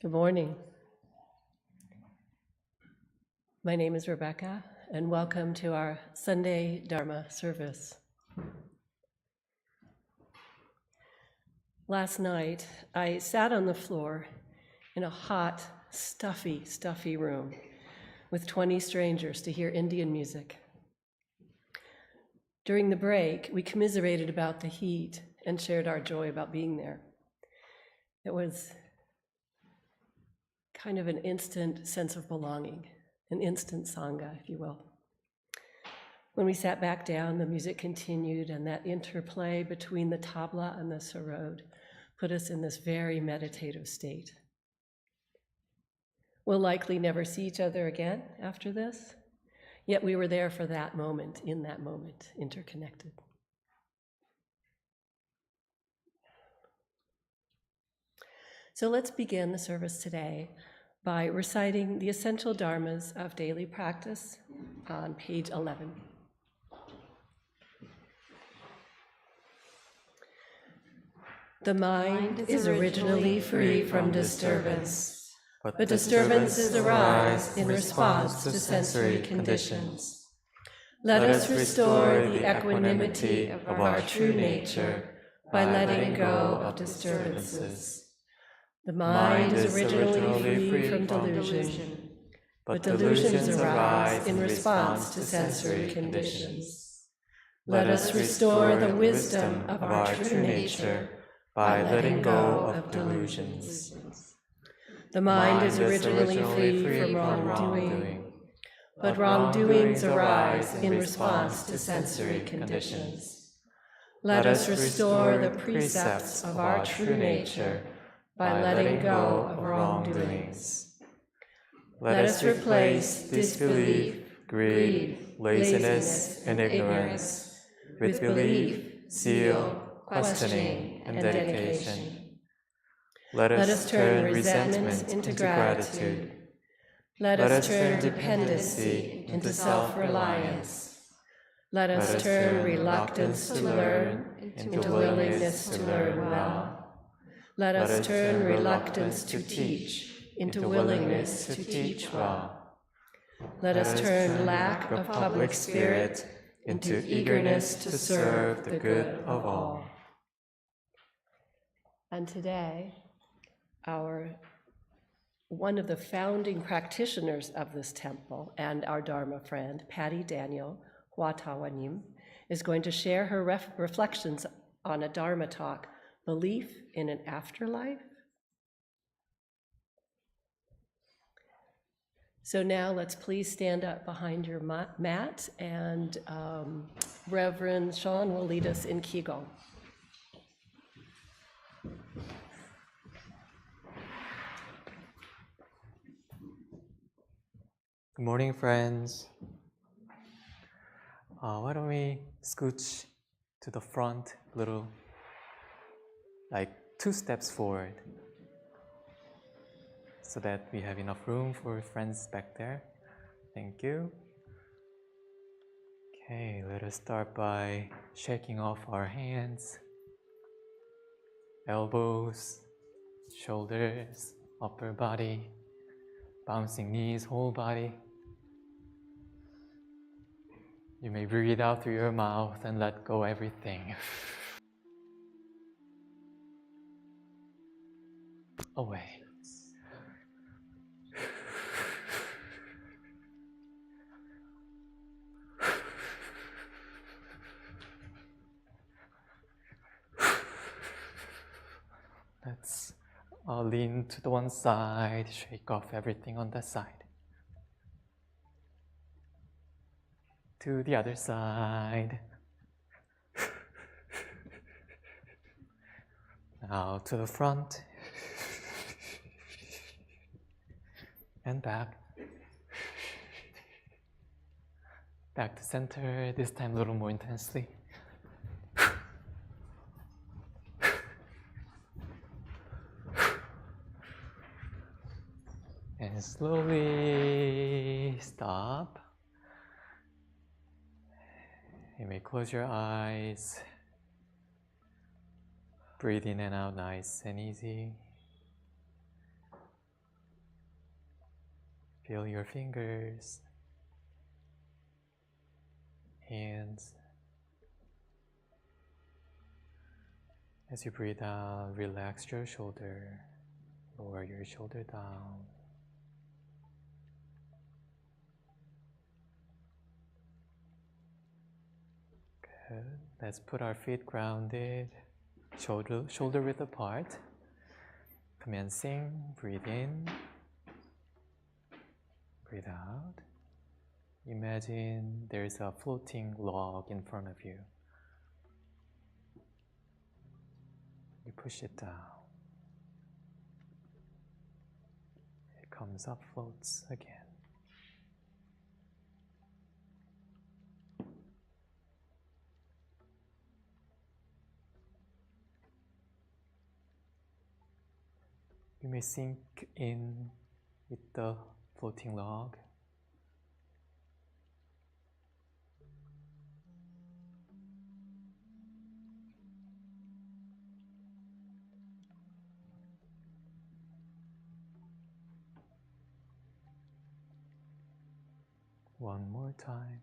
Good morning. My name is Rebecca, and welcome to our Sunday Dharma service. Last night, I sat on the floor in a hot, stuffy room with 20 strangers to hear Indian music. During the break, we commiserated about the heat and shared our joy about being there. It was kind of an instant sense of belonging, an instant sangha, if you will. When we sat back down, the music continued, and that interplay between the tabla and the sarod put us in this very meditative state. We'll likely never see each other again after this, yet we were there for that moment, in that moment, interconnected. So let's begin the service today by reciting the essential dharmas of daily practice on page 11. The mind is originally free from disturbance, but disturbances arise in response to sensory conditions. Let us restore the equanimity of our true nature by letting go of disturbances. The mind is originally free from delusion, but delusions arise in response to sensory conditions. Let us restore the wisdom of our true nature by letting go of delusions. The mind is originally free from wrongdoing, but wrongdoings arise in response to sensory conditions. Let us restore the precepts of our true nature by letting go of wrongdoings. Let us replace disbelief, greed, laziness, and ignorance with belief, zeal, questioning, and dedication. Let us turn resentment into gratitude. Let us turn dependency into self-reliance. Let us turn reluctance to learn into willingness to learn well. Let us turn reluctance to teach into willingness to teach well. Let us turn lack of public spirit into eagerness to serve the good of all. And today, one of the founding practitioners of this temple and our Dharma friend, Patty Daniel Huatawanim, is going to share her reflections on a Dharma Talk, Belief in an Afterlife. So now let's please stand up behind your mat, and Reverend Sean will lead us in Qi Gong. Good morning, friends. Why don't we scooch to the front a little, like 2 steps forward, so that we have enough room for friends back there. Thank you. Okay, let us start by shaking off our hands, elbows, shoulders, upper body, bouncing knees, whole body. You may breathe out through your mouth and let go everything away. Let's lean to the one side, shake off everything on that side. To the other side. Now to the front. And back. Back to center, this time a little more intensely. And slowly stop. You may close your eyes. Breathe in and out nice and easy. Feel your fingers, hands. As you breathe out, relax your shoulder, lower your shoulder down. Good. Let's put our feet grounded, shoulder width apart. Commencing, breathe in, breathe out. Imagine there's a floating log in front of you. You push it down. It comes up, floats again. You may sink in with the floating log. One more time.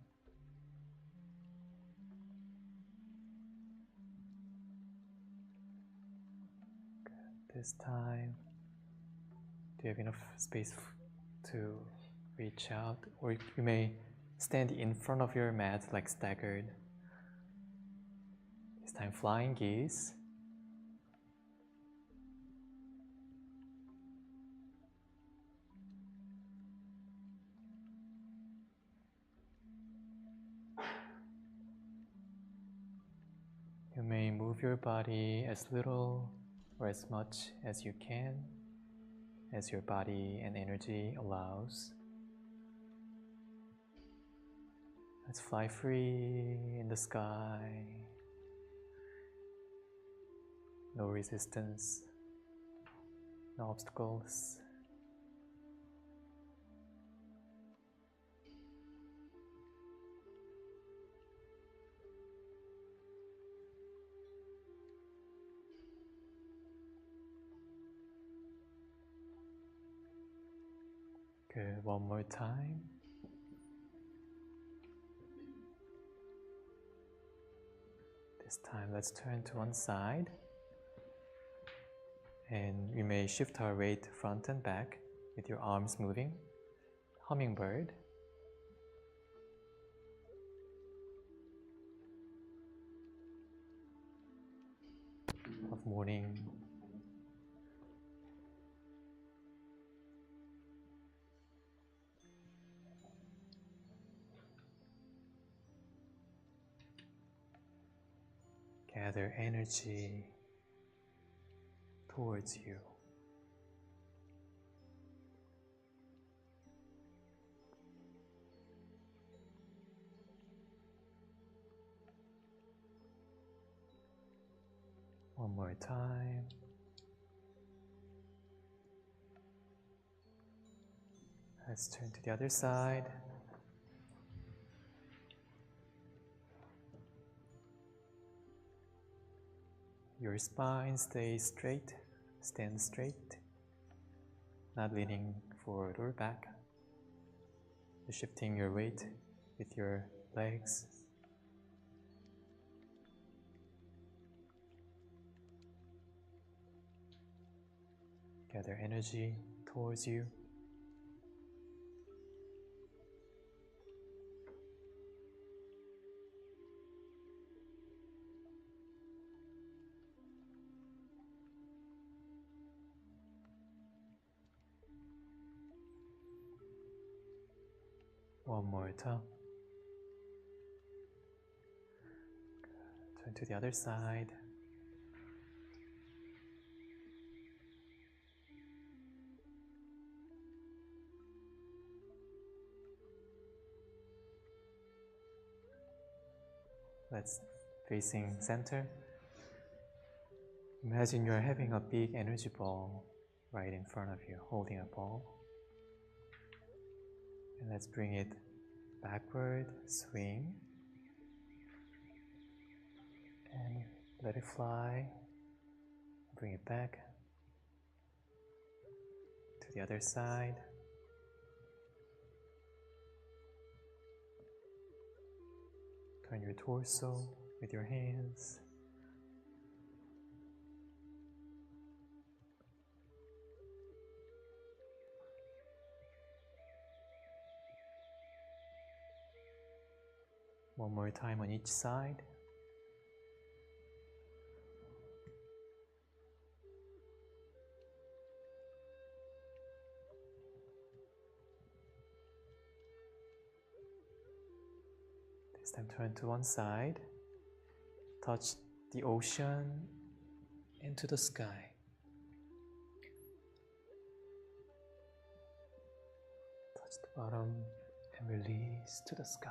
Good. This time, do you have enough space to reach out? Or you may stand in front of your mat like staggered. This time, flying geese. You may move your body as little or as much as you can, as your body and energy allows. Let's fly free in the sky. No resistance, no obstacles. Good. One more time. This time, let's turn to one side. And we may shift our weight front and back with your arms moving. Hummingbird. Of morning. Gather energy towards you. One more time. Let's turn to the other side. Your spine stays straight, stand straight, not leaning forward or back. You're shifting your weight with your legs. Gather energy towards you. One more time. Turn to the other side. Let's facing center. Imagine you're having a big energy ball right in front of you, holding a ball. And let's bring it backward, swing, and let it fly. Bring it back to the other side. Turn your torso with your hands. One more time on each side. This time turn to one side. Touch the ocean into the sky. Touch the bottom and release to the sky.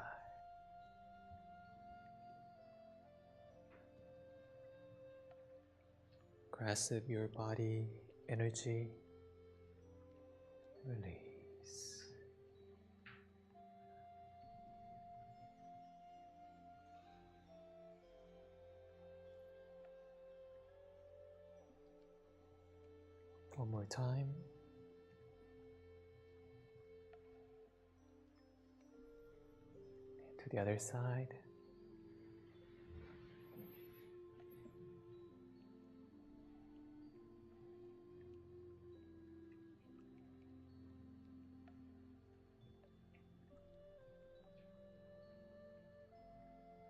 Grasp your body energy. Release. One more time. And to the other side.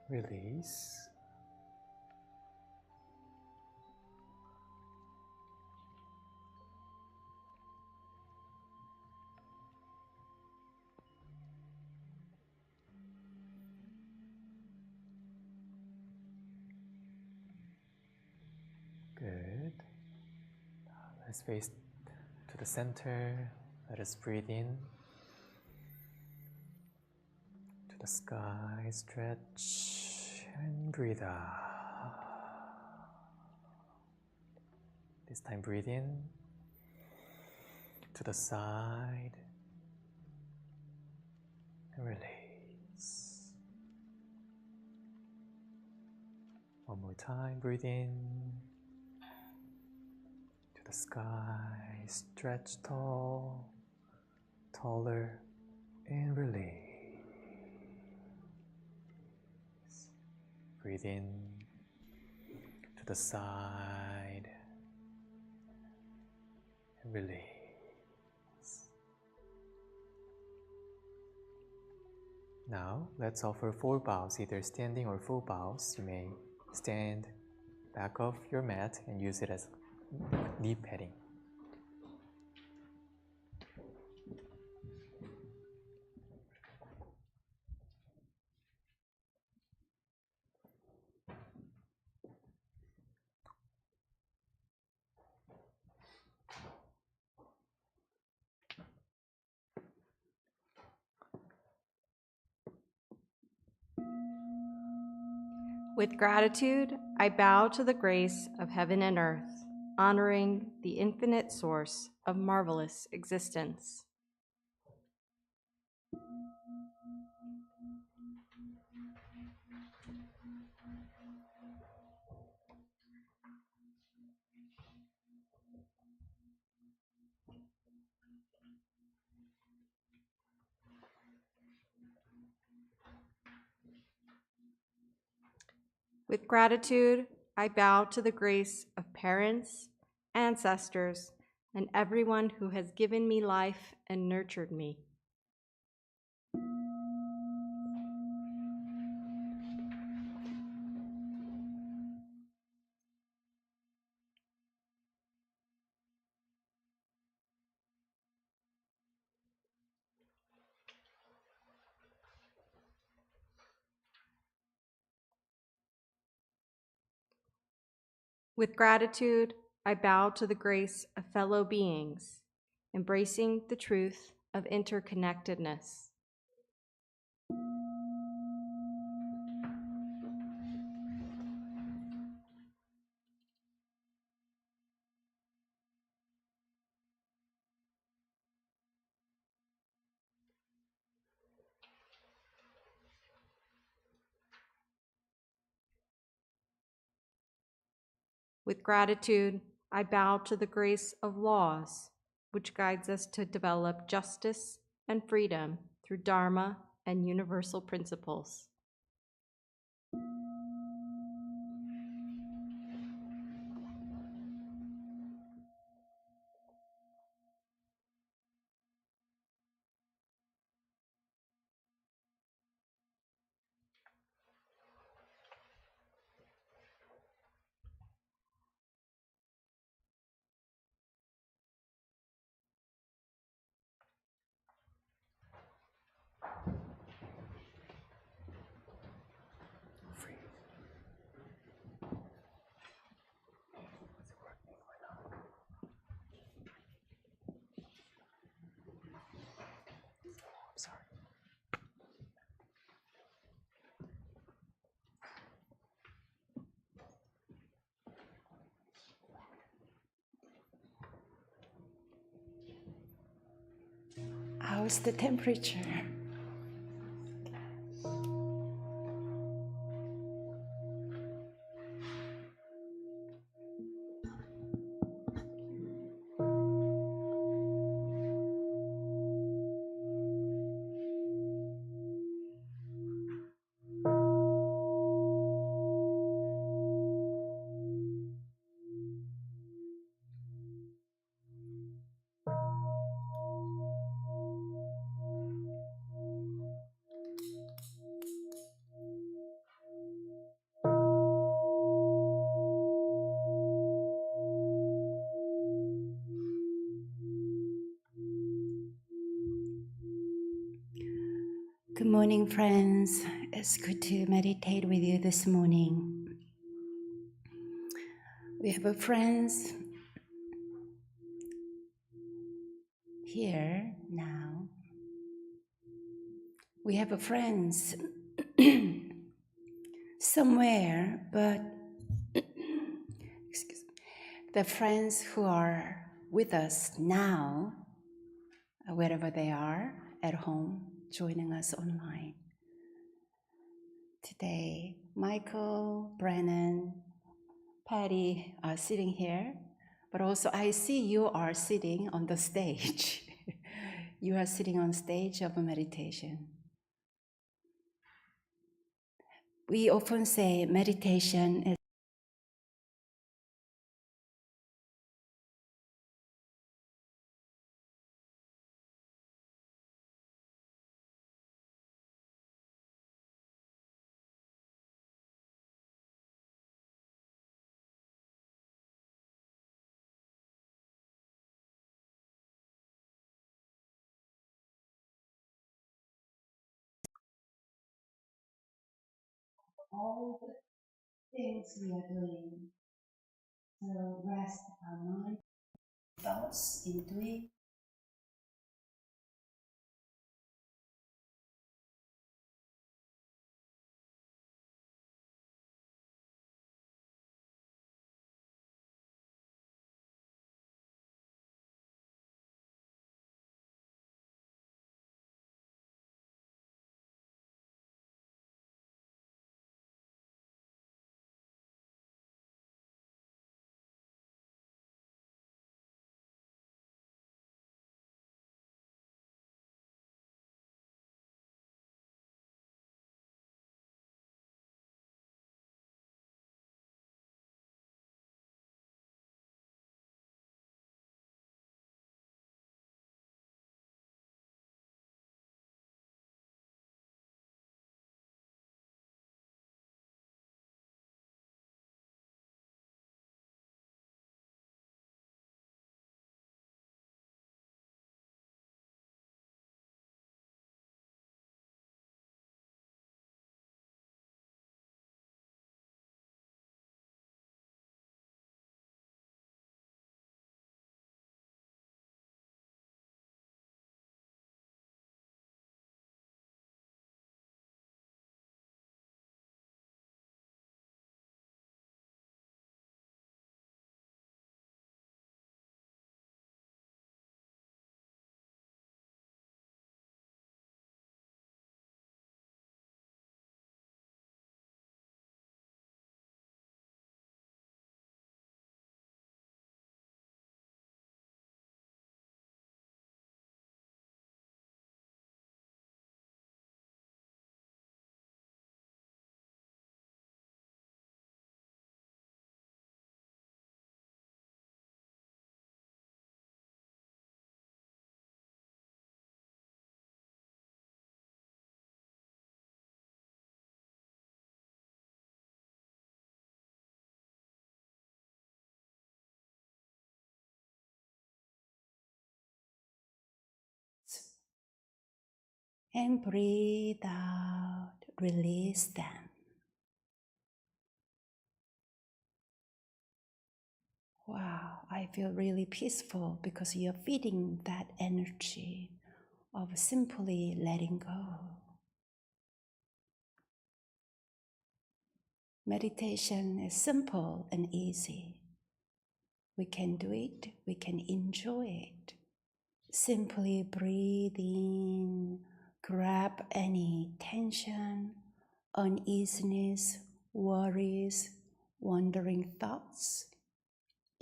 Release. Good. Let's face to the center. Let us breathe in to the sky, stretch and breathe out. This time breathe in to the side and release. One more time, breathe in to the sky, stretch tall, taller, and release. Breathe in to the side and release. Now, let's offer 4 bows, either standing or full bows. You may stand back of your mat and use it as knee padding. With gratitude, I bow to the grace of heaven and earth, honoring the infinite source of marvelous existence. With gratitude, I bow to the grace of parents, ancestors, and everyone who has given me life and nurtured me. With gratitude, I bow to the grace of fellow beings, embracing the truth of interconnectedness. With gratitude, I bow to the grace of laws, which guides us to develop justice and freedom through Dharma and universal principles. How's the temperature? Good morning, friends. It's good to meditate with you this morning. We have friends here now. We have friends somewhere, but excuse me, the friends who are with us now, wherever they are, at home, joining us online. Today, Michael, Brennan, Patty are sitting here, but also I see you are sitting on the stage. You are sitting on stage of a meditation. We often say meditation is all the things we are doing. So rest our mind, thoughts in doing. And breathe out, release them. Wow, I feel really peaceful because you're feeding that energy of simply letting go. Meditation is simple and easy. We can do it, we can enjoy it. Simply breathe in, grab any tension, uneasiness, worries, wandering thoughts.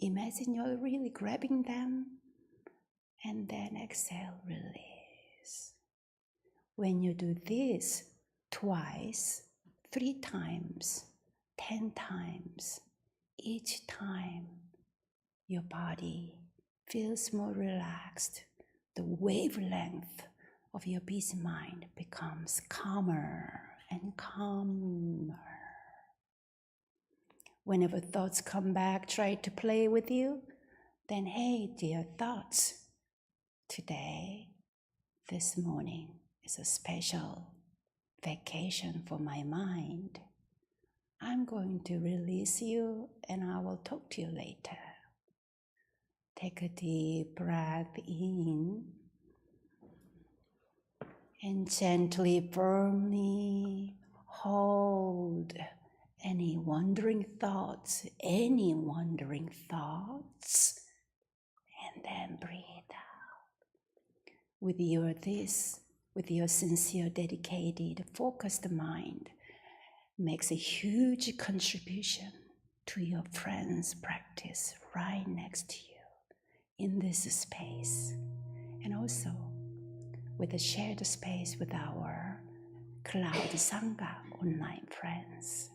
Imagine you're really grabbing them, and then exhale, release. When you do this twice, 3 times, 10 times, each time your body feels more relaxed, the wavelength of your busy mind becomes calmer and calmer. Whenever thoughts come back, try to play with you, then hey, dear thoughts, today, this morning is a special vacation for my mind. I'm going to release you and I will talk to you later. Take a deep breath in and gently, firmly hold any wandering thoughts, and then breathe out. With your sincere, dedicated, focused mind, makes a huge contribution to your friend's practice right next to you in this space, and also with a shared space with our Cloud Sangha online friends.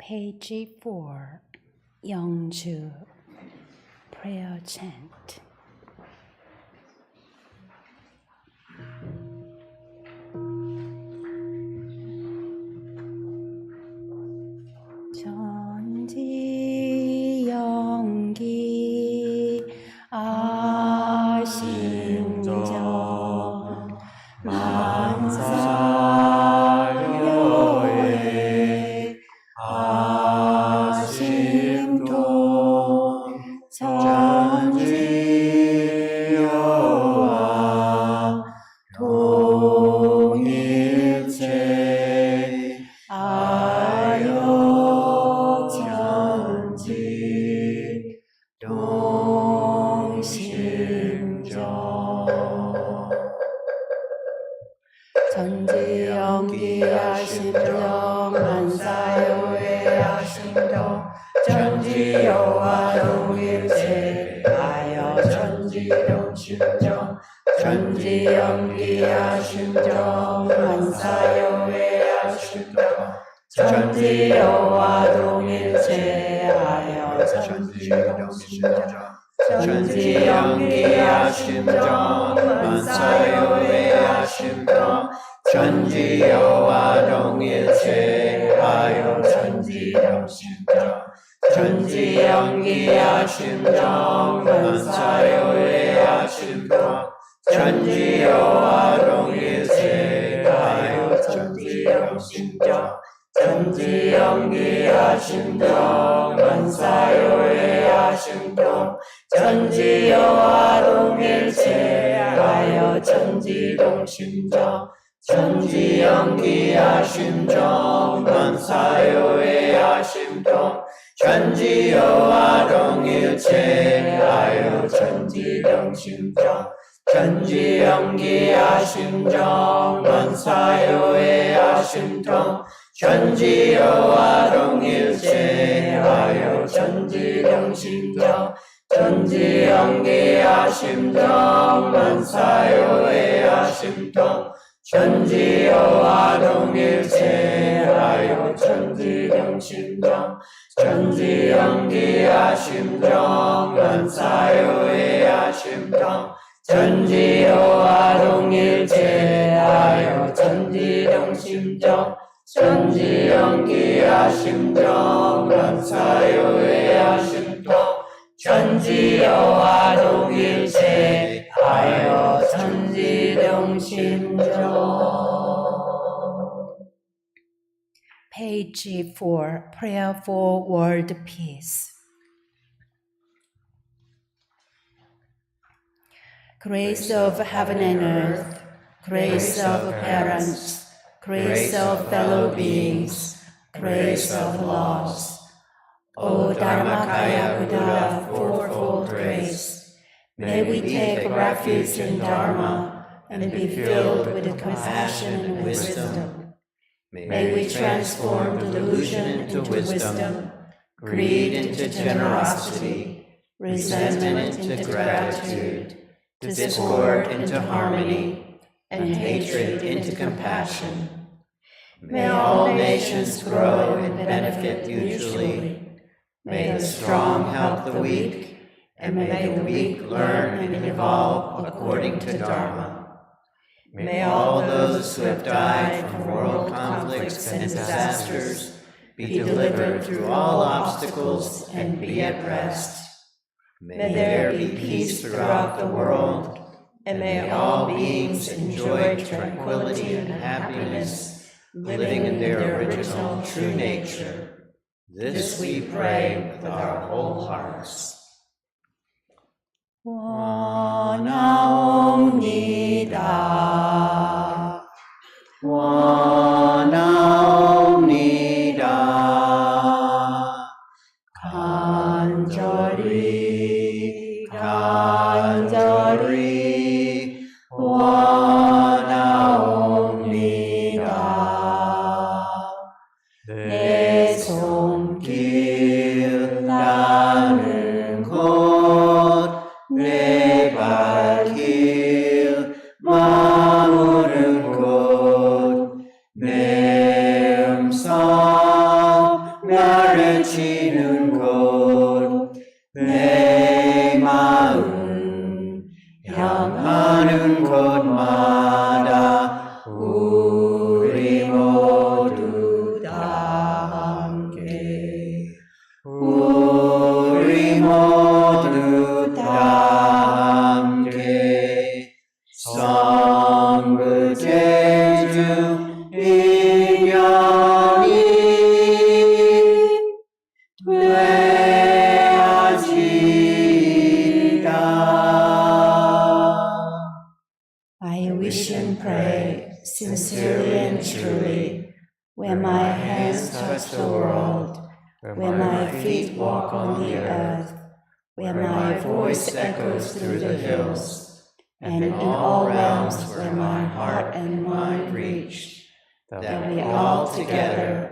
Page 4, Yeongju, prayer chant. 천지 영기 아심정 만사요에 아심동 천지여와 동일체 아여 천지 동심정 천지영기야심정 만사요의 아심정 천지여와 동일체 아여 천지동심정 천지영기야심정 만사요의 아심정 천지여와 동일체 아여 천지동심정 천지영기야심정 만사요의 아심정 천지여와 동일체 아여 천지동심정 천지영기야심정 만사요의 아심정 천지여와 동일체 아여 천지동심정 천지영기야심정 만사요의 아심정 천지여와 동일체 아여 천지동심정 천지영기야심정 만사요의 아심정 천지여와 동일체 아여 천지동심정 천지영기야심정 만사요의 아심정 천지여와 동일체 아여 천지동심정 천지영기야심정 만사요의 아심정 천지여와 동일체 아여 천지동심정 천지영기야심정 만사요의 아심정 천지여와 동일체 아여 천지동심정 천지영기야심정 만사요의 아심정 천지여와 동일체 아여 천지동심정. Page 4, Prayer for World Peace. Grace of heaven and earth, grace of parents, grace of fellow beings, grace of laws. O Dharmakaya Buddha, fourfold grace, may we take refuge in Dharma and be filled with compassion and wisdom. May we transform delusion into wisdom, greed into generosity, resentment into gratitude, discord into harmony, and hatred into compassion. May all nations grow and benefit mutually. May the strong help the weak, and may the weak learn and evolve according to Dharma. May all those who have died from world conflicts and disasters be delivered through all obstacles and be at rest. May there be peace throughout the world, and may all beings enjoy tranquility and happiness, living in their original true nature. This we pray with our whole hearts. 원하옵니다. 원하옵니다. 간절히 간절히 원하옵니다. 내 손길 닿는 곳 내 발길 머무른 곳 내 음성 preach and pray, sincerely and truly, where my hands touch the world, where my feet walk on the earth, where my voice echoes through the hills, and in all realms where my heart and mind reach, that we all together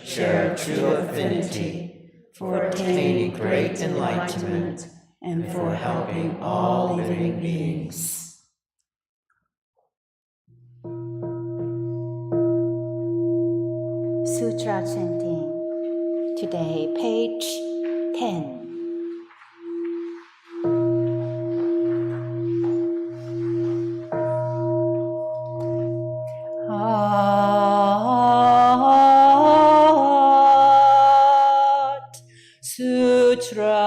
share true affinity for attaining great enlightenment and for helping all living beings. Sutra chanting. Today, page 10. Sutra.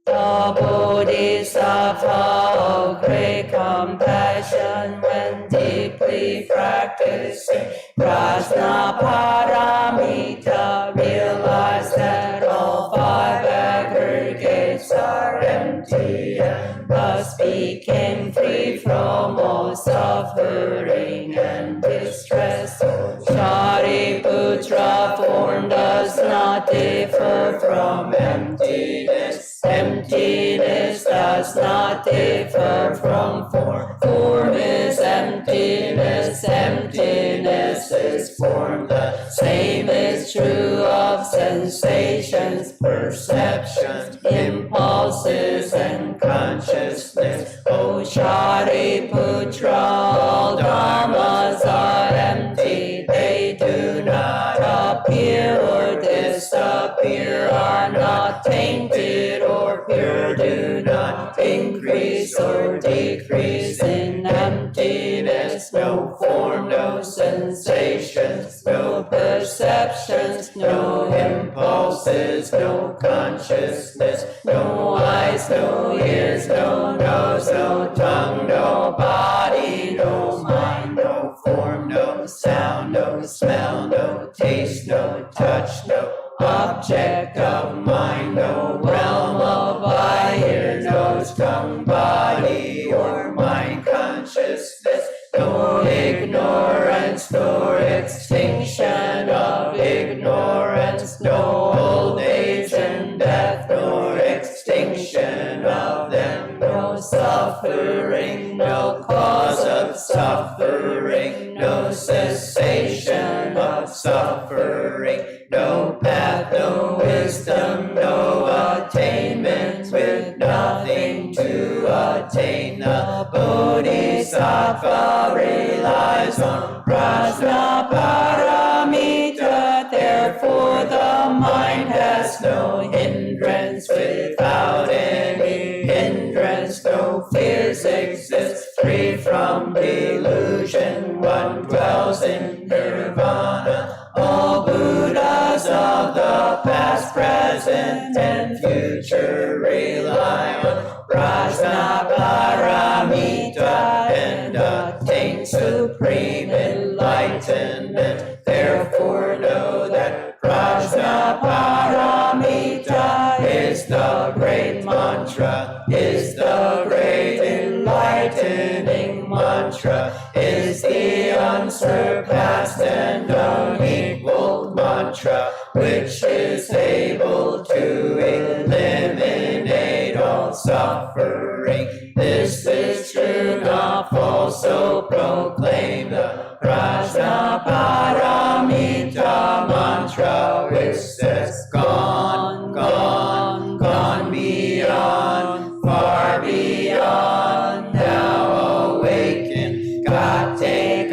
The Bodhisattva of great compassion, when deeply practicing Prajnaparamita, realized that all five aggregates are empty and thus became free from all suffering and distress. Shariputra, form does not differ from emptiness. Emptiness does not differ from form. Form is emptiness. Emptiness is form. The same is true of sensations, perceptions, impulses, and consciousness. O Shariputra, all dhammas are empty. They do not appear or disappear, are not tainted or pure, do not increase or decrease. In emptiness, no form, no sensations, no perceptions, no impulses, no consciousness, no eyes, no ears, no nose, no tongue, no body, no mind, no form, no sound, no smell, no taste, no touch, no object of mind, no realm of eye, ear, nose, tongue, body, or mind consciousness, no ignorance, nor extinction of ignorance, no old age and death, nor extinction of them, no suffering, no cause of suffering, no cessation of suffering, no path, no wisdom, no attainment, with nothing to attain. The Bodhisattva relies on Prajnaparamita, therefore the mind has no hindrance. Without any hindrance, no fears exist. Free from delusion, one dwells in nirvana. All Buddhas of the past, present, and future rely on Prajnaparamita and attain supreme enlightenment. Therefore know that Prajnaparamita is the great mantra, is the great enlightening mantra, is the unsurpassed and unequaled mantra, which is able to eliminate all suffering. This is true, not false, so proclaim the Prajnaparamita mantra, which says, gone, gone, gone beyond, far beyond, now awaken. Gate, gate,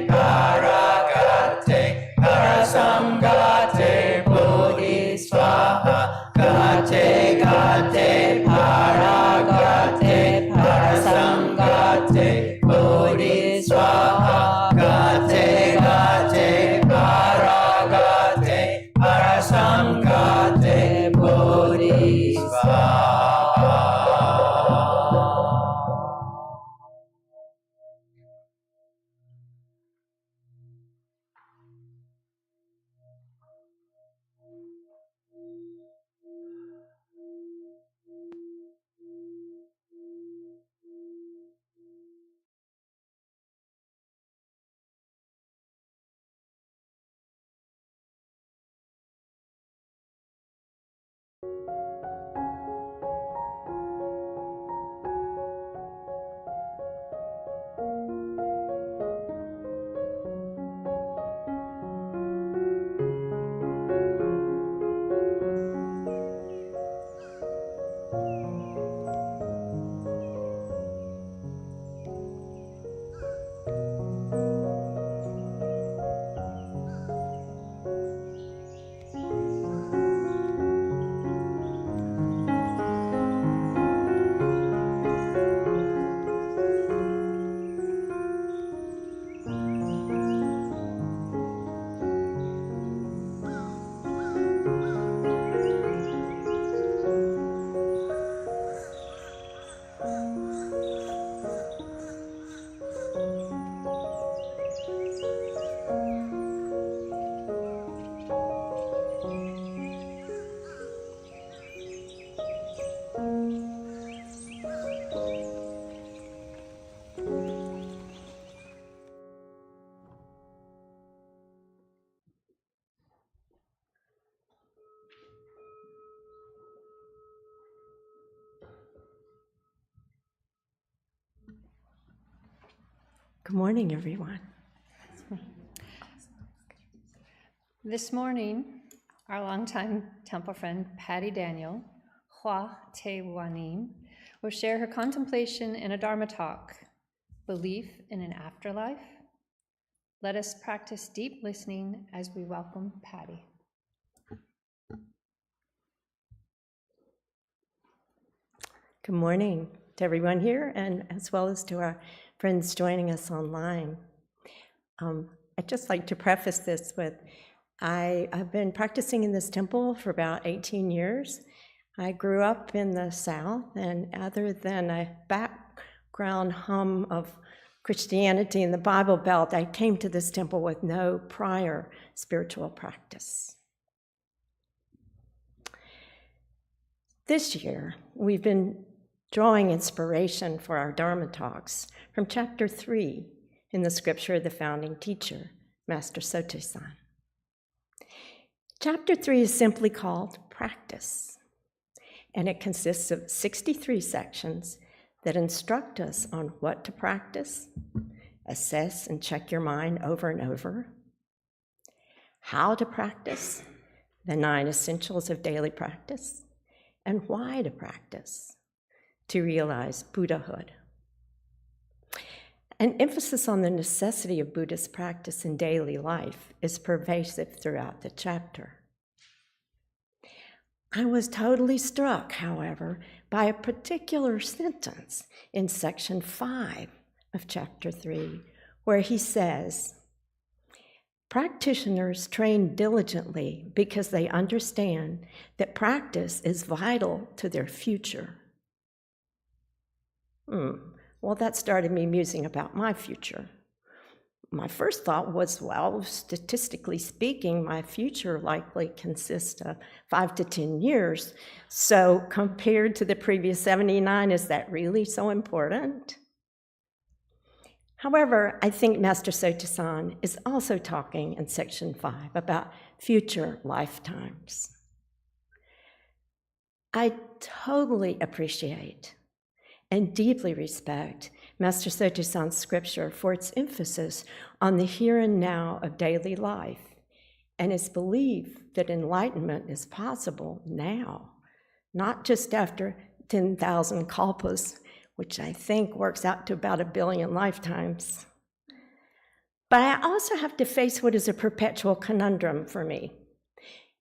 paragate, parasamgate, bodhisvaha. Gate, gate, paragate, parasamgate, bodhisvaha. Gate, gate, paragate, parasamgate. Good morning, everyone. This morning, our longtime temple friend, Patty Daniel, Hua Te Wanim, will share her contemplation in a Dharma Talk, Belief in an Afterlife. Let us practice deep listening as we welcome Patty. Good morning to everyone here, and as well as to our friends joining us online. I'd just like to preface this with, I've been practicing in this temple for about 18 years. I grew up in the South, and other than a background hum of Christianity in the Bible Belt, I came to this temple with no prior spiritual practice. This year, we've been drawing inspiration for our Dharma talks from chapter 3 in the scripture of the founding teacher, Master Soto-san. Chapter 3 is simply called Practice, and it consists of 63 sections that instruct us on what to practice, assess and check your mind over and over, how to practice, the 9 essentials of daily practice, and why to practice, to realize Buddhahood. An emphasis on the necessity of Buddhist practice in daily life is pervasive throughout the chapter. I was totally struck, however, by a particular sentence in section 5 of chapter 3, where he says, practitioners train diligently because they understand that practice is vital to their future. Well, that started me musing about my future. My first thought was, well, statistically speaking, my future likely consists of 5 to 10 years. So compared to the previous 79, is that really so important? However, I think Master Soto-san is also talking in section 5 about future lifetimes. I totally appreciate and deeply respect Master Soto-san's scripture for its emphasis on the here and now of daily life and his belief that enlightenment is possible now, not just after 10,000 kalpas, which I think works out to about 1 billion lifetimes. But I also have to face what is a perpetual conundrum for me,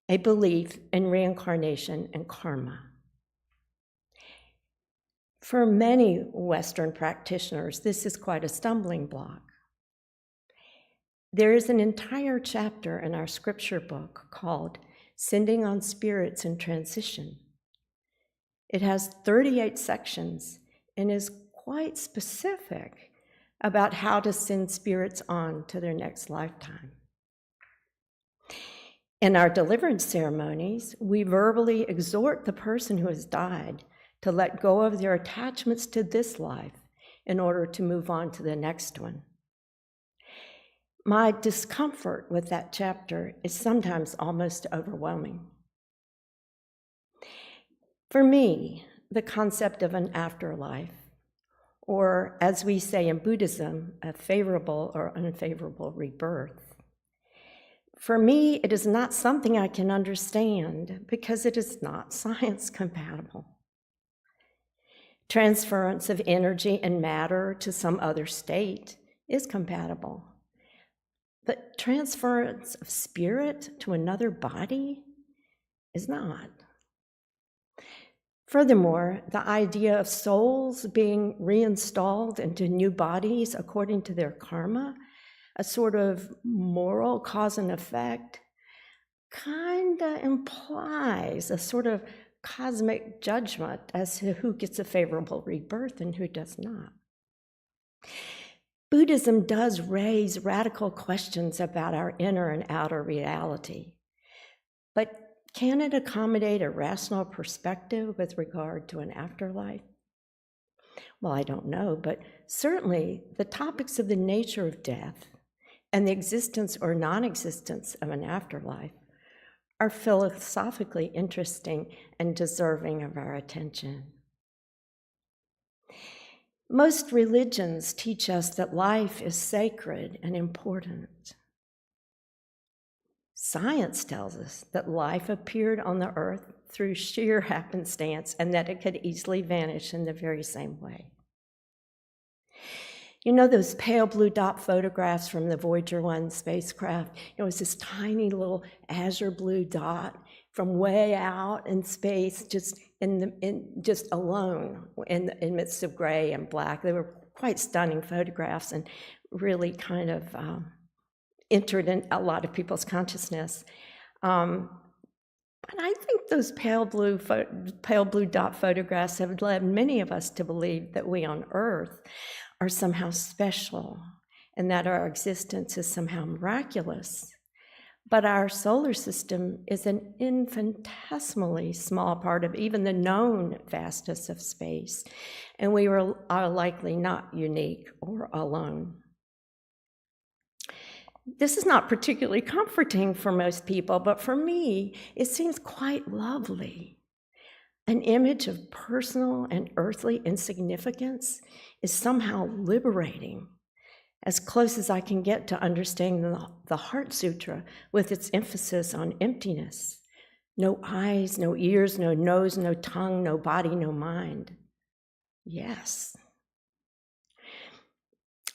a belief in reincarnation and karma. For many Western practitioners, this is quite a stumbling block. There is an entire chapter in our scripture book called Sending on Spirits in Transition. It has 38 sections and is quite specific about how to send spirits on to their next lifetime. In our deliverance ceremonies, we verbally exhort the person who has died to let go of their attachments to this life in order to move on to the next one. My discomfort with that chapter is sometimes almost overwhelming. For me, the concept of an afterlife, or as we say in Buddhism, a favorable or unfavorable rebirth, for me, it is not something I can understand because it is not science compatible. Transference of energy and matter to some other state is compatible. But transference of spirit to another body is not. Furthermore, the idea of souls being reinstalled into new bodies according to their karma, a sort of moral cause and effect, kind of implies a sort of cosmic judgment as to who gets a favorable rebirth and who does not. Buddhism does raise radical questions about our inner and outer reality, but can it accommodate a rational perspective with regard to an afterlife? Well, I don't know, but certainly the topics of the nature of death and the existence or non-existence of an afterlife are philosophically interesting and deserving of our attention. Most religions teach us that life is sacred and important. Science tells us that life appeared on the earth through sheer happenstance and that it could easily vanish in the very same way. You know those pale blue dot photographs from the Voyager 1 spacecraft? It was this tiny little azure blue dot from way out in space, just alone in the midst of gray and black. They were quite stunning photographs and really kind of entered in a lot of people's consciousness. But I think those pale blue dot photographs have led many of us to believe that we on Earth are somehow special and that our existence is somehow miraculous. But our solar system is an infinitesimally small part of even the known vastness of space, and we are likely not unique or alone. This is not particularly comforting for most people, but for me, it seems quite lovely. An image of personal and earthly insignificance is somehow liberating, as close as I can get to understanding the Heart Sutra with its emphasis on emptiness. No eyes, no ears, no nose, no tongue, no body, no mind. Yes.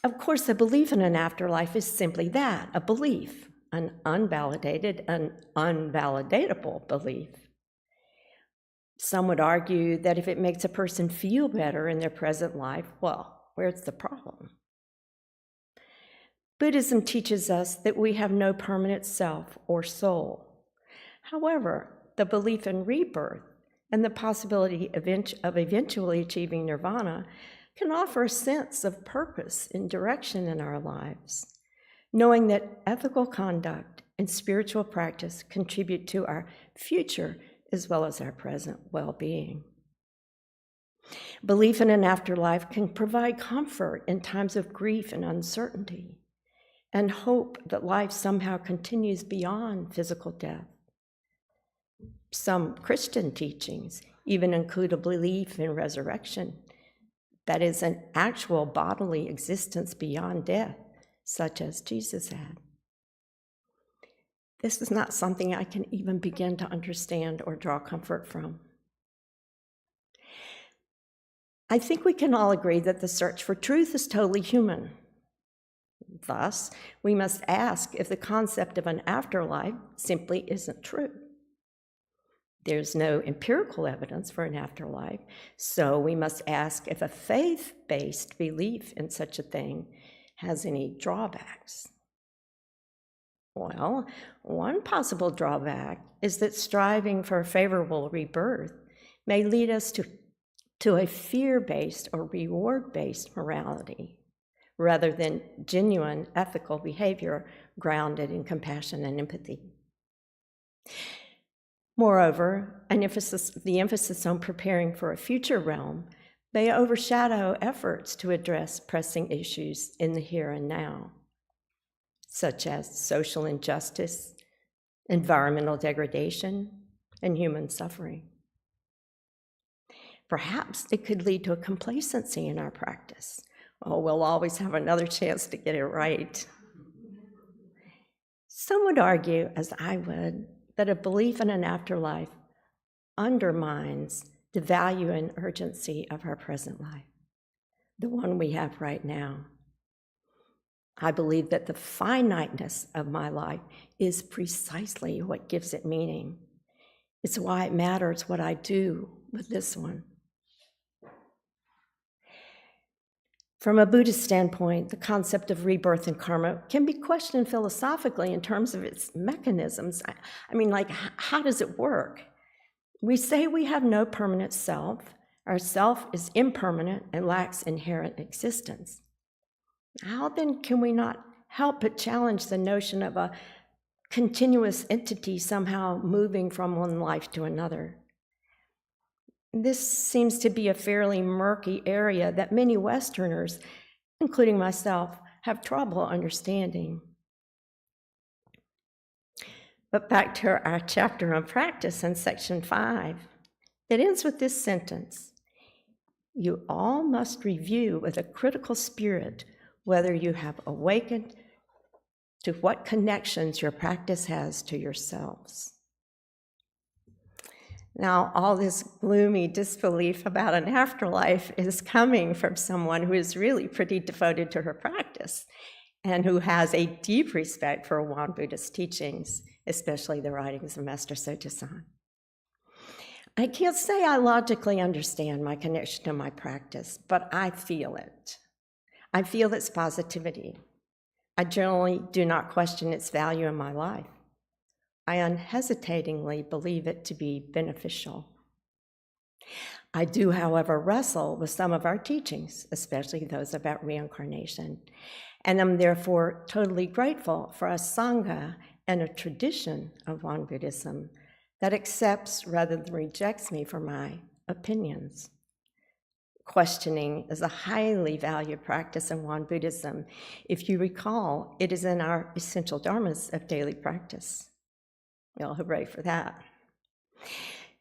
Of course, the belief in an afterlife is simply that, a belief, an unvalidated and unvalidatable belief. Some would argue that if it makes a person feel better in their present life, well, where's the problem? Buddhism teaches us that we have no permanent self or soul. However, the belief in rebirth and the possibility of eventually achieving nirvana can offer a sense of purpose and direction in our lives, knowing that ethical conduct and spiritual practice contribute to our future as well as our present well-being. Belief in an afterlife can provide comfort in times of grief and uncertainty, and hope that life somehow continues beyond physical death. Some Christian teachings even include a belief in resurrection, that is, an actual bodily existence beyond death, such as Jesus had. This is not something I can even begin to understand or draw comfort from. I think we can all agree that the search for truth is totally human. Thus, we must ask if the concept of an afterlife simply isn't true. There's no empirical evidence for an afterlife, so we must ask if a faith-based belief in such a thing has any drawbacks. Well, one possible drawback is that striving for a favorable rebirth may lead us to a fear-based or reward-based morality, rather than genuine ethical behavior grounded in compassion and empathy. Moreover, the emphasis on preparing for a future realm may overshadow efforts to address pressing issues in the here and now, such as social injustice, environmental degradation, and human suffering. Perhaps it could lead to a complacency in our practice. Oh, we'll always have another chance to get it right. Some would argue, as I would, that a belief in an afterlife undermines the value and urgency of our present life, the one we have right now. I believe that the finiteness of my life is precisely what gives it meaning. It's why it matters what I do with this one. From a Buddhist standpoint, the concept of rebirth and karma can be questioned philosophically in terms of its mechanisms. I mean, like, how does it work? We say we have no permanent self. Our self is impermanent and lacks inherent existence. How then can we not help but challenge the notion of a continuous entity somehow moving from one life to another? This seems to be a fairly murky area that many Westerners, including myself, have trouble understanding. But back to our chapter on practice in section 5, it ends with this sentence: You all must review with a critical spirit whether you have awakened to what connections your practice has to yourselves. Now, all this gloomy disbelief about an afterlife is coming from someone who is really pretty devoted to her practice and who has a deep respect for Won Buddhist teachings, especially the writings of Master Sotasan. I can't say I logically understand my connection to my practice, but I feel it. I feel its positivity. I generally do not question its value in my life. I unhesitatingly believe it to be beneficial. I do, however, wrestle with some of our teachings, especially those about reincarnation, and am therefore totally grateful for a Sangha and a tradition of Won Buddhism that accepts rather than rejects me for my opinions. Questioning is a highly valued practice in Won Buddhism. If you recall, it is in our essential dharmas of daily practice. Well, hooray for that.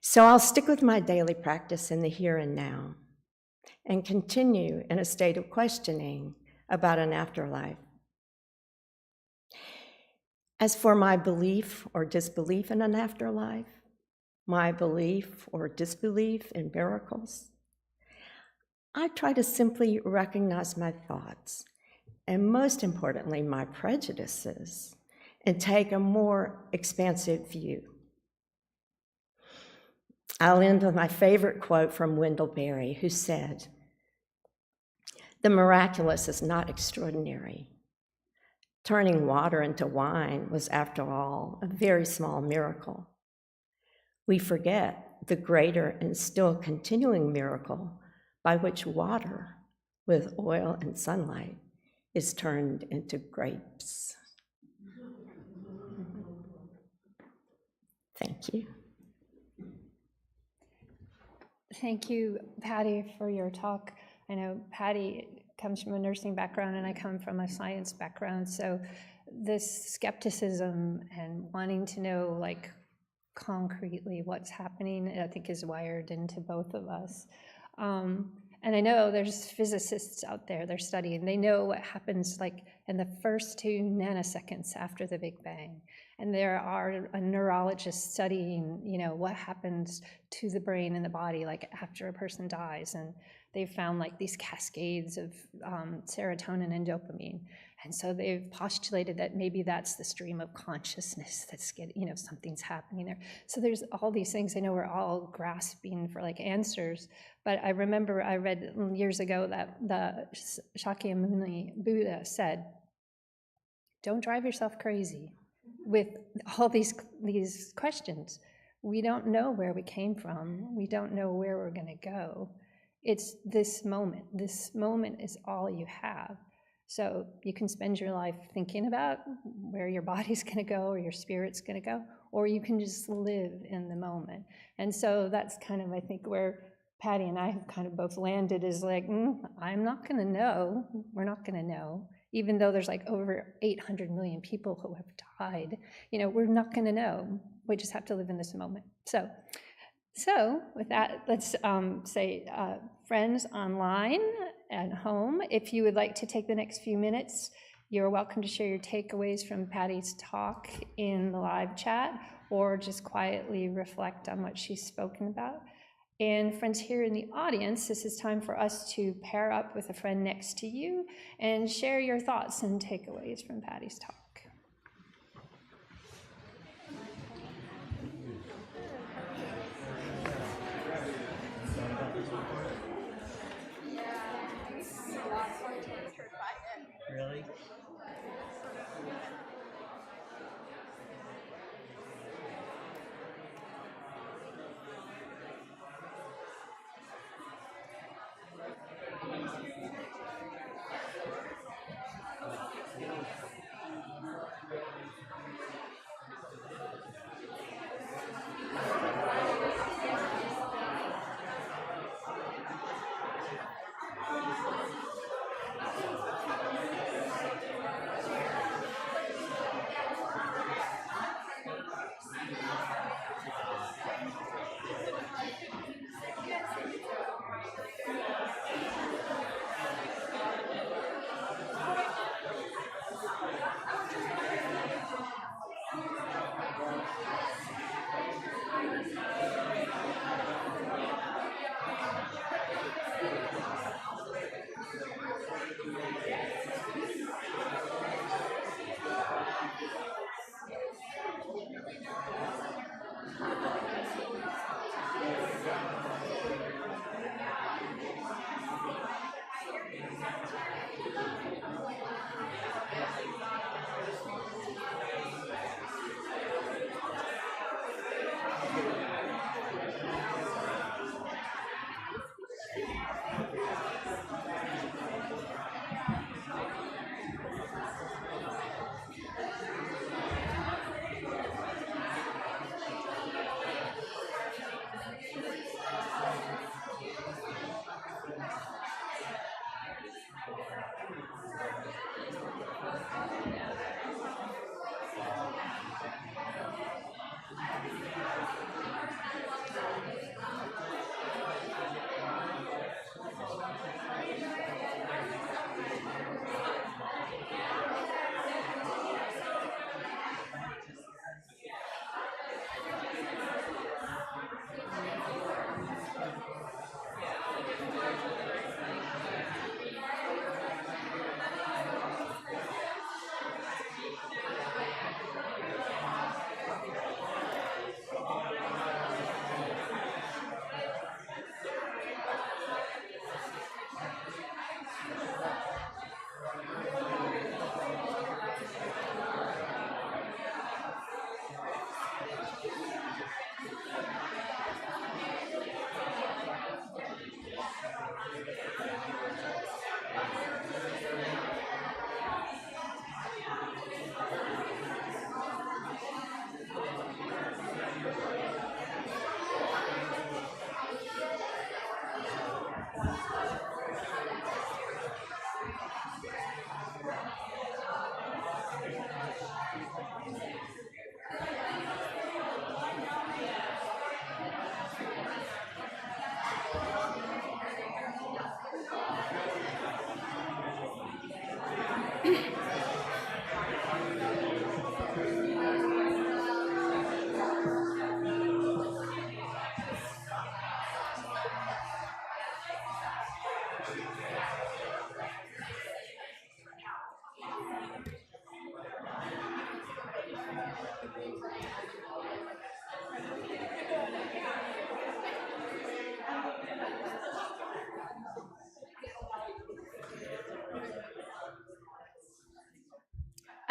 So I'll stick with my daily practice in the here and now and continue in a state of questioning about an afterlife. As for my belief or disbelief in an afterlife, my belief or disbelief in miracles, I try to simply recognize my thoughts and, most importantly, my prejudices, and take a more expansive view. I'll end with my favorite quote from Wendell Berry, who said, "The miraculous is not extraordinary. Turning water into wine was, after all, a very small miracle. We forget the greater and still continuing miracle by which water, with oil and sunlight, is turned into grapes." Thank you. Thank you, Patty, for your talk. I know Patty comes from a nursing background and I come from a science background, so this skepticism and wanting to know, like, concretely what's happening, I think is wired into both of us. And I know there's physicists out there, they're studying, they know what happens like in the first 2 nanoseconds after the Big Bang. And there are neurologists studying, what happens to the brain and the body, like after a person dies. And they've found like these cascades of serotonin and dopamine. And so they've postulated that maybe that's the stream of consciousness that's getting, something's happening there. So there's all these things. I know we're all grasping for like answers, but I remember I read years ago that the Shakyamuni Buddha said, don't drive yourself crazy with all these questions. We don't know where we came from. We don't know where we're going to go. It's this moment. This moment is all you have. So you can spend your life thinking about where your body's going to go or your spirit's going to go, or you can just live in the moment. And so that's kind of, I think, where Patty and I have kind of both landed, is like, I'm not going to know. We're not going to know. Even though there's like over 800 million people who have died, we're not going to know. We just have to live in this moment. So with that, let's say, friends online at home, if you would like to take the next few minutes, you're welcome to share your takeaways from Patty's talk in the live chat, or just quietly reflect on what she's spoken about. And friends here in the audience, this is time for us to pair up with a friend next to you and share your thoughts and takeaways from Patty's talk. Really?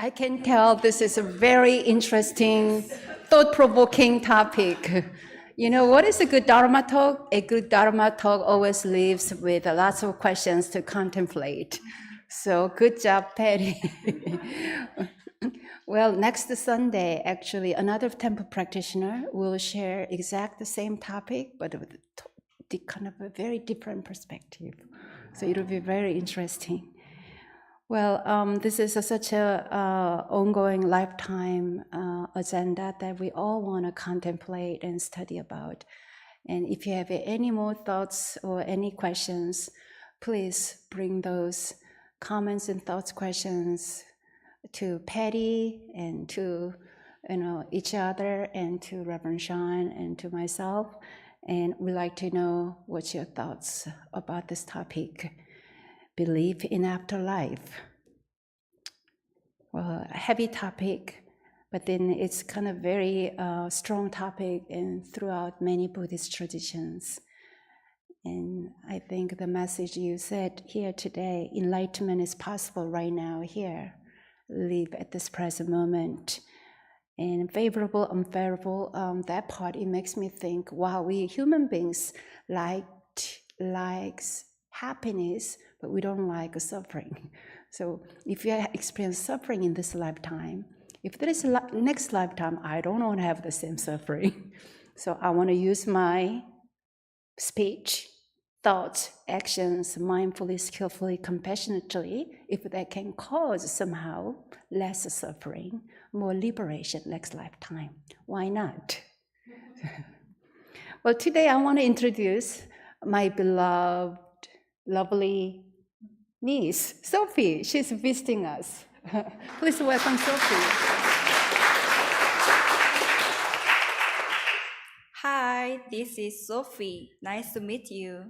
I can tell this is a very interesting, thought-provoking topic. You know, what is a good Dharma talk? A good Dharma talk always leaves with lots of questions to contemplate. So good job, Patty. Well, next Sunday, actually, another temple practitioner will share exact the same topic, but with the kind of a very different perspective. So it'll be very interesting. Well, this is such a ongoing lifetime agenda that we all want to contemplate and study about. And if you have any more thoughts or any questions, please bring those comments and thoughts, questions to Patty and to each other and to Reverend Sean and to myself. And we'd like to know what's your thoughts about this topic. Belief in afterlife. Well, a heavy topic, but then it's kind of very strong topic and throughout many Buddhist traditions. And I think the message you said here today, enlightenment is possible right now here. Live at this present moment. And favorable, unfavorable, that part, it makes me think, wow, we human beings likes happiness, but we don't like suffering. So if you experience suffering in this lifetime, if there is a next lifetime, I don't want to have the same suffering. So I want to use my speech, thoughts, actions, mindfully, skillfully, compassionately, if that can cause somehow less suffering, more liberation next lifetime. Why not? Well, today I want to introduce my beloved, lovely niece, Sophie. She's visiting us. Please welcome Sophie. Hi, this is Sophie. Nice to meet you.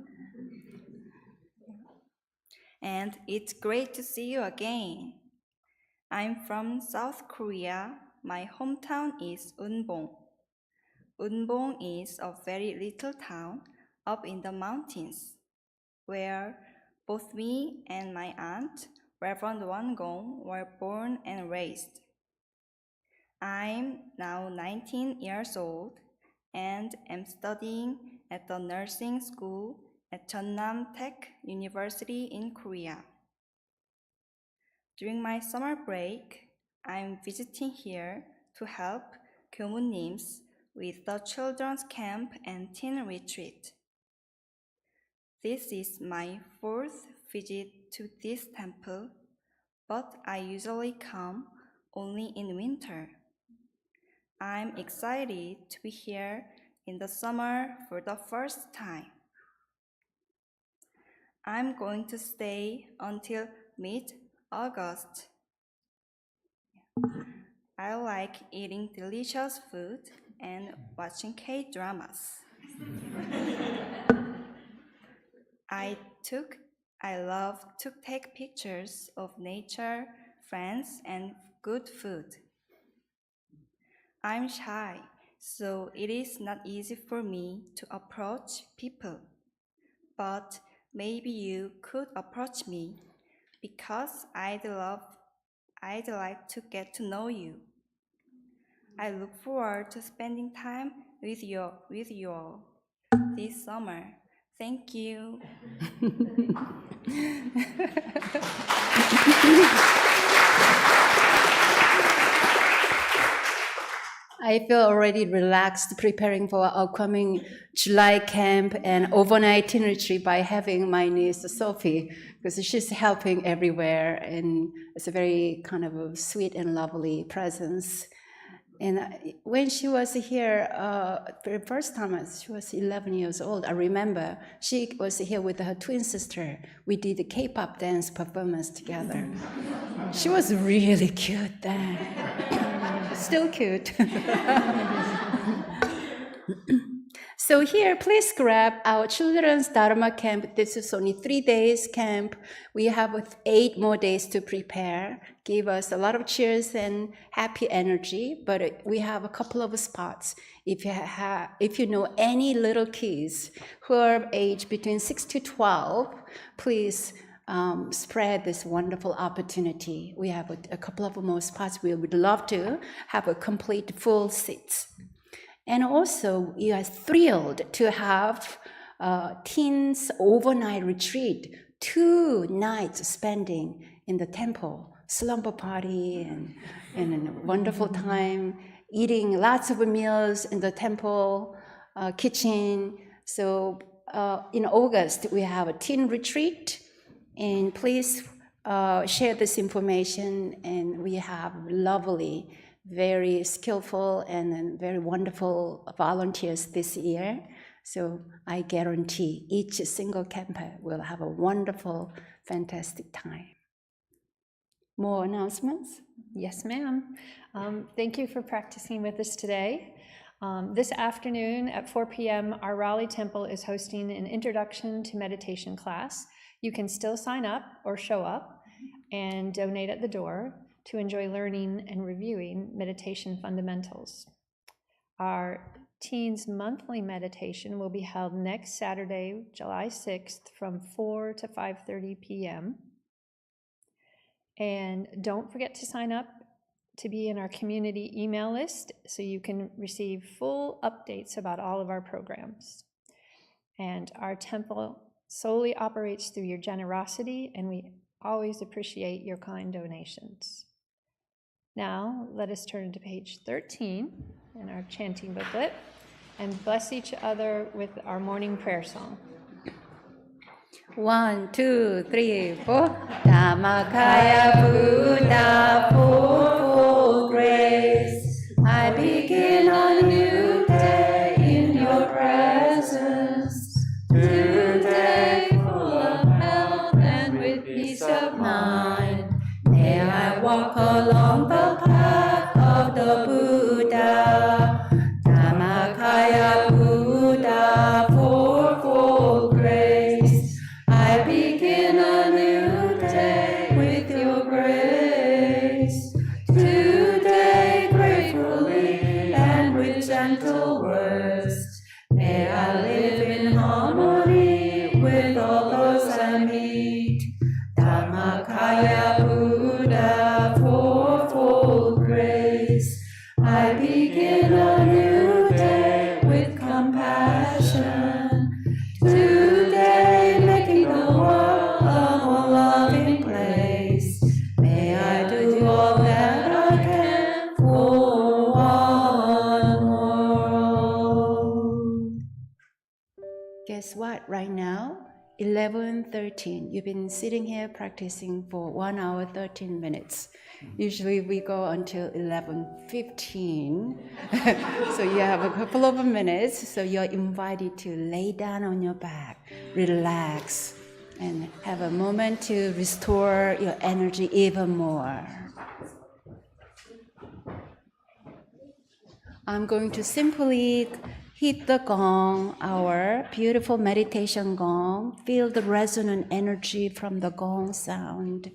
And it's great to see you again. I'm from South Korea. My hometown is Unbong. Unbong is a very little town up in the mountains, where both me and my aunt, Reverend Won Gong, were born and raised. I'm now 19 years old and am studying at the nursing school at Jeonnam Tech University in Korea. During my summer break, I'm visiting here to help 교무님s with the children's camp and teen retreat. This is my fourth visit to this temple, but I usually come only in winter. I'm excited to be here in the summer for the first time. I'm going to stay until mid-August. I like eating delicious food and watching K-dramas. I love to take pictures of nature, friends, and good food. I'm shy, so it is not easy for me to approach people. But maybe you could approach me because I'd like to get to know you. I look forward to spending time with you all this summer. Thank you. I feel already relaxed preparing for our upcoming July camp and overnight teen retreat by having my niece Sophie, because she's helping everywhere, and it's a very kind of a sweet and lovely presence. And when she was here, the first time she was 11 years old, I remember she was here with her twin sister. We did a K-pop dance performance together. She was really cute then. Still cute. So here, please grab our children's Dharma camp. This is only 3 days camp. We have 8 more days to prepare. Give us a lot of cheers and happy energy, but we have a couple of spots. If you know any little kids who are aged between 6 to 12, please spread this wonderful opportunity. We have a couple of more spots. We would love to have a complete full seats. And also, we are thrilled to have teens overnight retreat, 2 nights spending in the temple, slumber party, and a wonderful time, eating lots of meals in the temple kitchen. So in August, we have a teen retreat, and please share this information, and we have lovely, very skillful and very wonderful volunteers this year. So I guarantee each single camper will have a wonderful, fantastic time. More announcements? Yes, ma'am. Thank you for practicing with us today. This afternoon at 4 p.m., our Raleigh Temple is hosting an introduction to meditation class. You can still sign up or show up and donate at the door to enjoy learning and reviewing meditation fundamentals. Our Teens Monthly Meditation will be held next Saturday, July 6th from 4 to 5:30 p.m. And don't forget to sign up to be in our community email list so you can receive full updates about all of our programs. And our temple solely operates through your generosity, and we always appreciate your kind donations. Now, let us turn to page 13 in our chanting booklet and bless each other with our morning prayer song. 1, 2, 3, 4. Dhammakaya Buddha, full grace. I begin a new day in your presence. Today full of health and with peace of mind. May I walk along the path of the Buddha. Dhammakaya Buddha, for full grace. I begin a new day with your grace. Today gratefully and with gentle words. May I live in harmony with all those I meet. Dhammakaya Buddha, for full grace. I begin a new day with compassion. Today making the world a more loving place. May I do all that I can for one world. Guess what? Right now, 11:13. You've been sitting here practicing for 1 hour, 13 minutes. Usually we go until 11:15. So you have a couple of minutes. So you're invited to lay down on your back, relax, and have a moment to restore your energy even more. I'm going to simply hit the gong, our beautiful meditation gong. Feel the resonant energy from the gong sound.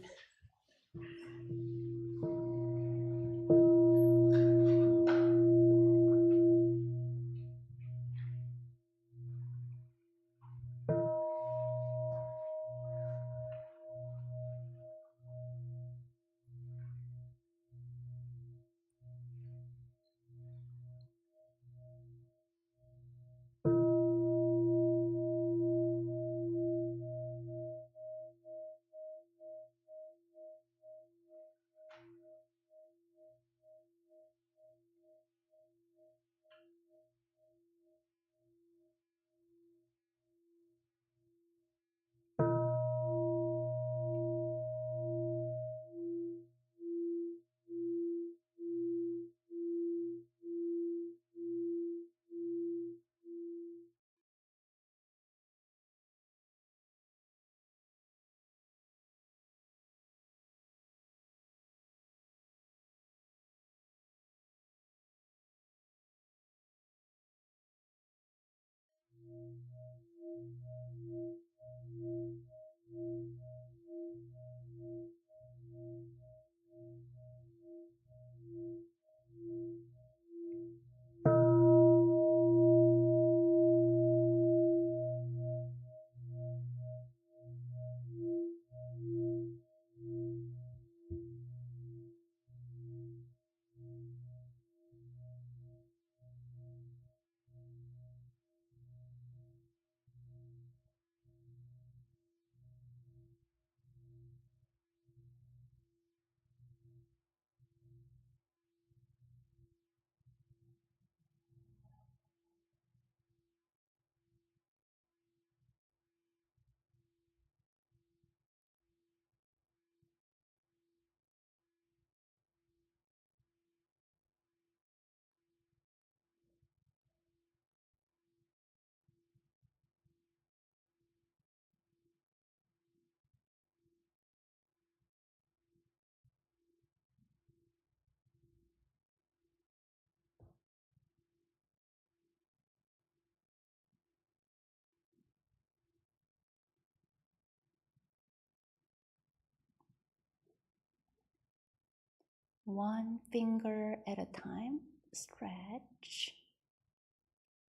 One finger at a time, stretch.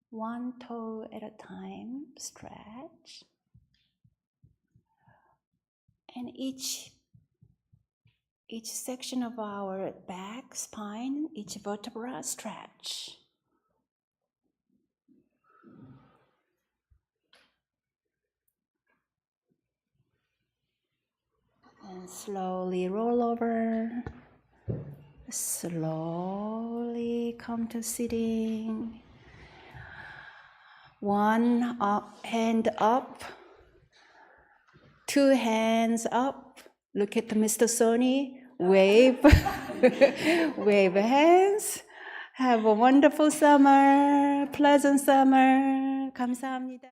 One toe at a time, stretch. And each section of our back, spine, each vertebra, stretch. And slowly roll over. Slowly come to sitting. One hand up. Two hands up. Look at Mr. Sony. Wave. Wave hands. Have a wonderful summer. Pleasant summer. 감사합니다.